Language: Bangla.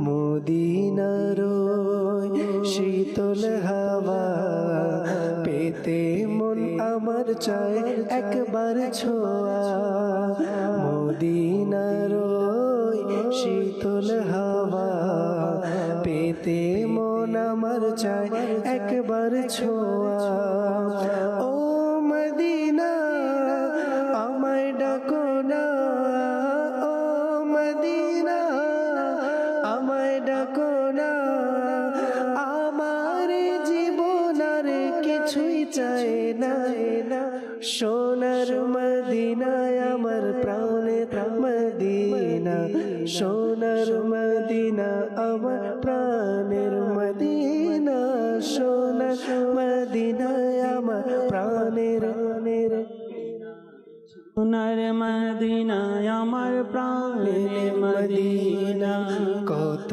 মদিনার শীতল হাওয়া পেতে মন আমার চায় একবার ছোঁয়া। মদিনার শীতল হাওয়া পেতে মন আমার চায় একবার ছোঁয়া। ও মদিনা আমায় ডাকো না, ও মদিনা আমায় ডাকো না, আমার জীবন আর কিছুই চাই না। সোনার মদিনায় আমার প্রাণের মদিনা, সোনার মদিনা আমার প্রাণের মদিনা, সোনার মদিনায় আমার প্রাণের সোনার মদিনায় আমার প্রাণের মদিনা। কত